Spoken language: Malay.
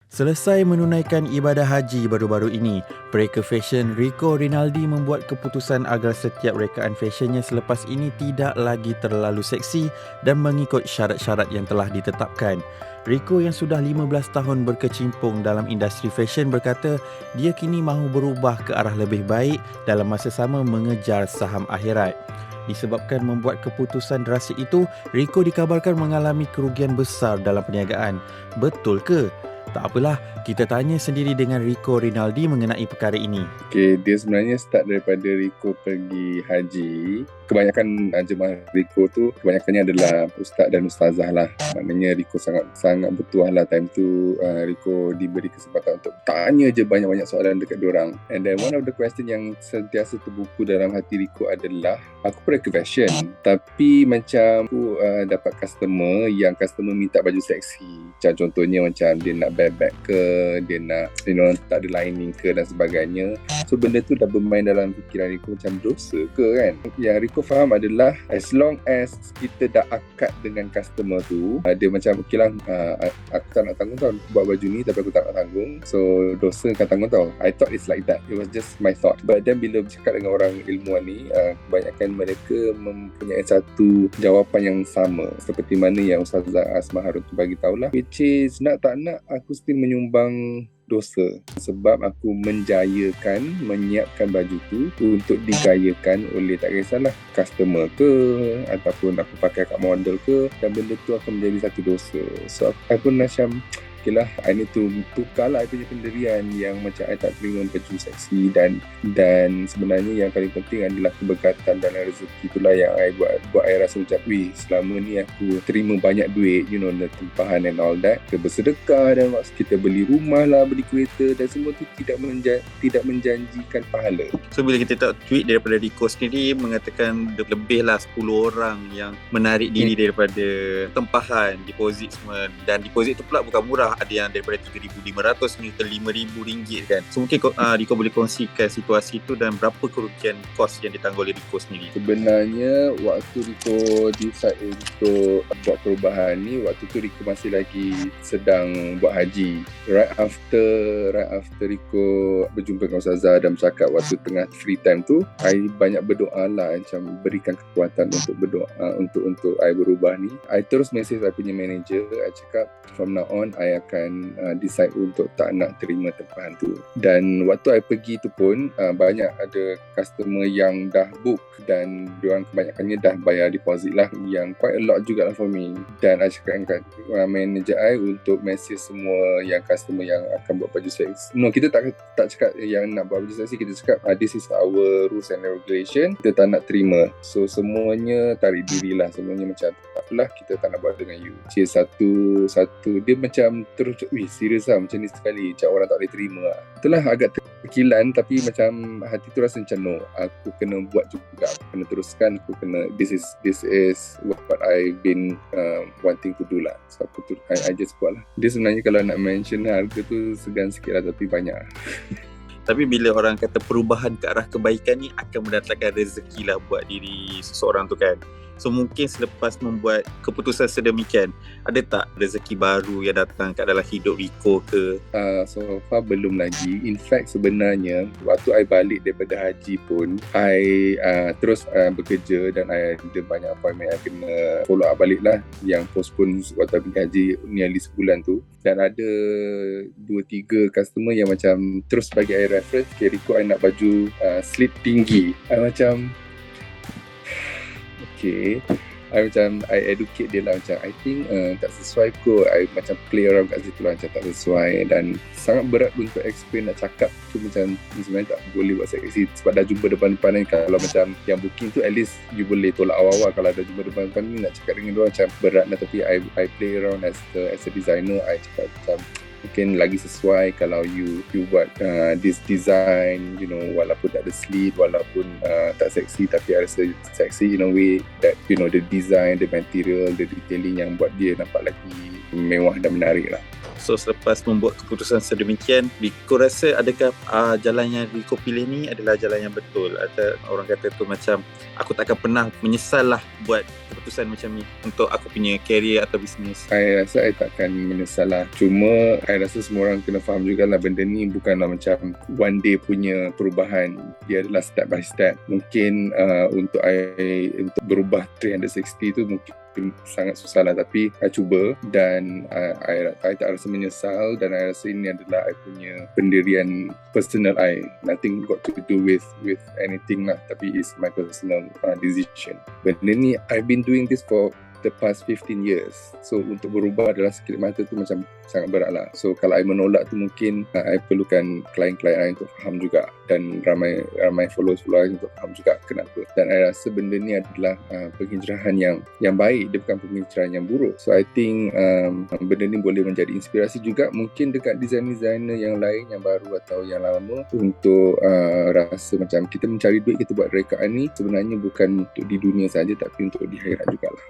Selesai menunaikan ibadah haji baru-baru ini, pereka fashion Rico Rinaldi membuat keputusan agar setiap rekaan fashionnya selepas ini tidak lagi terlalu seksi dan mengikut syarat-syarat yang telah ditetapkan. Rico yang sudah 15 tahun berkecimpung dalam industri fashion berkata dia kini mahu berubah ke arah lebih baik dalam masa sama mengejar saham akhirat. Disebabkan membuat keputusan drastik itu, Rico dikabarkan mengalami kerugian besar dalam perniagaan. Betul ke? Tak apalah, kita tanya sendiri dengan Rico Rinaldi mengenai perkara ini. Okay, dia sebenarnya start daripada Rico pergi haji. Kebanyakan jemaah Rico tu kebanyakannya adalah ustaz dan ustazah lah. Maknanya Rico sangat bertuah lah time tu. Rico diberi kesempatan untuk tanya je banyak-banyak soalan dekat diorang. And then one of the question yang sentiasa terbuku dalam hati Rico adalah, aku pergi ke fashion tapi macam aku dapat customer yang minta baju seksi. Macam contohnya macam dia nak bag ke, dia nak tak ada lining ke dan sebagainya. So benda tu dah bermain dalam fikiran Rico macam dosa ke kan. Yang Rico faham adalah as long as kita dah akad dengan customer tu, dia macam okay lah, aku tak nak tanggung tau buat baju ni, tapi aku tak nak tanggung, so dosa kau tanggung tau. I thought it's like that. It was just my thought. But then bila bercakap dengan orang ilmuwan ni, kebanyakan mereka mempunyai satu jawapan yang sama seperti mana yang Ustazah Asma Harun tu bagi tahulah, which is nak tak nak aku still menyumbang dosa sebab aku menyiapkan baju tu untuk digayakan oleh tak kisahlah customer ke ataupun aku pakai kat model ke, dan benda tu akan menjadi satu dosa. So aku pun macam okay lah, I need to tukar lah I punya pendirian yang macam I tak terima baju seksi, dan sebenarnya yang paling penting adalah keberkatan dalam rezeki itulah yang I buat I rasa macam selama ni aku terima banyak duit, tempahan and all that, kita bersedekah dan kita beli rumah lah, beli kereta, dan semua tu tidak menjanjikan pahala. So bila kita tak tweet daripada Rico sendiri mengatakan lebih lah 10 orang yang menarik diri daripada tempahan, deposit semua, dan deposit tu pula bukan murah, ada yang daripada RM3,500 hingga RM5,000 kan. So mungkin Rico boleh kongsikan situasi itu dan berapa kerugian kos yang ditanggung oleh Rico sendiri. Sebenarnya waktu Rico decide untuk buat perubahan ni, waktu tu Rico masih lagi sedang buat haji. Right after Rico berjumpa dengan Ustazah dan bercakap waktu tengah free time tu, I banyak berdoa lah, macam berikan kekuatan untuk berdoa untuk I berubah ni. I terus message I punya manager, I cakap from now on I akan decide untuk tak nak terima tempahan tu. Dan waktu I pergi tu pun banyak ada customer yang dah book dan diorang kebanyakannya dah bayar deposit lah, yang quite a lot jugalah for me. Dan I cakap dengan manager I untuk message semua yang customer yang akan buat baju seksi. No, kita tak cakap yang nak buat baju seksi, kita cakap this is our rules and regulation, kita tak nak terima. So semuanya tarik diri lah, semuanya macam takpelah, kita tak nak buat dengan you. Satu dia macam terus, serius lah macam ni sekali, macam orang tak boleh terima lah. Itulah agak terkilan, tapi macam hati tu rasa macam no, aku kena buat juga, aku kena teruskan, aku kena, this is what I've been wanting to do lah. So aku tu, I just buat lah. Dia sebenarnya kalau nak mention harga tu segan sikit lah, tapi banyak. Tapi bila orang kata perubahan ke arah kebaikan ni akan mendatangkan rezeki lah buat diri seseorang tu kan. So mungkin selepas membuat keputusan sedemikian, ada tak rezeki baru yang datang kat dalam hidup Rico ke? So far belum lagi. In fact sebenarnya waktu I balik daripada haji pun, I terus bekerja dan I ada banyak appointment I kena follow up balik lah, yang postpone waktu I pergi haji nearly sebulan tu. Dan ada 2-3 customer yang macam terus bagi I reference, okay Rico I nak baju slit tinggi. I macam okay, I educate dia lah, macam I think tak sesuai kot. I macam play around kat situ lah, macam tak sesuai, dan sangat berat untuk explain, nak cakap tu macam sebenarnya tak boleh buat seksi sebab dah jumpa depan-depan ni. Kalau macam yang booking tu at least you boleh tolak awal-awal, kalau dah jumpa depan-depan ni nak cakap dengan dia macam berat lah. Tapi I play around as a designer, I cakap macam mungkin lagi sesuai kalau you buat this design, walaupun tak ada slit, walaupun tak seksi, tapi I rasa seksi in a way that the design, the material, the detailing yang buat dia nampak lagi mewah dan menarik lah. So selepas membuat keputusan sedemikian, Riko rasa adakah jalan yang Riko pilih ni adalah jalan yang betul? Atau orang kata tu macam, aku takkan pernah menyesal lah buat keputusan macam ni untuk aku punya career atau bisnes. Saya rasa saya takkan menyesal lah. Cuma saya rasa semua orang kena faham jugalah benda ni bukanlah macam one day punya perubahan. Dia adalah step by step. Mungkin untuk berubah 360 tu mungkin sangat susah lah, tapi saya cuba dan saya tak rasa menyesal, dan saya rasa ini adalah saya punya pendirian personal I. Nothing got to do with anything lah, tapi it's my personal decision. Benda ni I've been doing this for the past 15 years. So untuk berubah adalah sekilip mata tu macam sangat berat lah. So kalau I menolak tu mungkin I perlukan klien-klien I untuk faham juga, dan ramai followers I untuk faham juga kenapa. Dan I rasa benda ni adalah penghijrahan yang baik, dia bukan penghijrahan yang buruk. So I think benda ni boleh menjadi inspirasi juga mungkin dekat designer yang lain, yang baru atau yang lama, untuk rasa macam kita mencari duit, kita buat rekaan ni sebenarnya bukan untuk di dunia saja, tapi untuk di akhirat jugalah.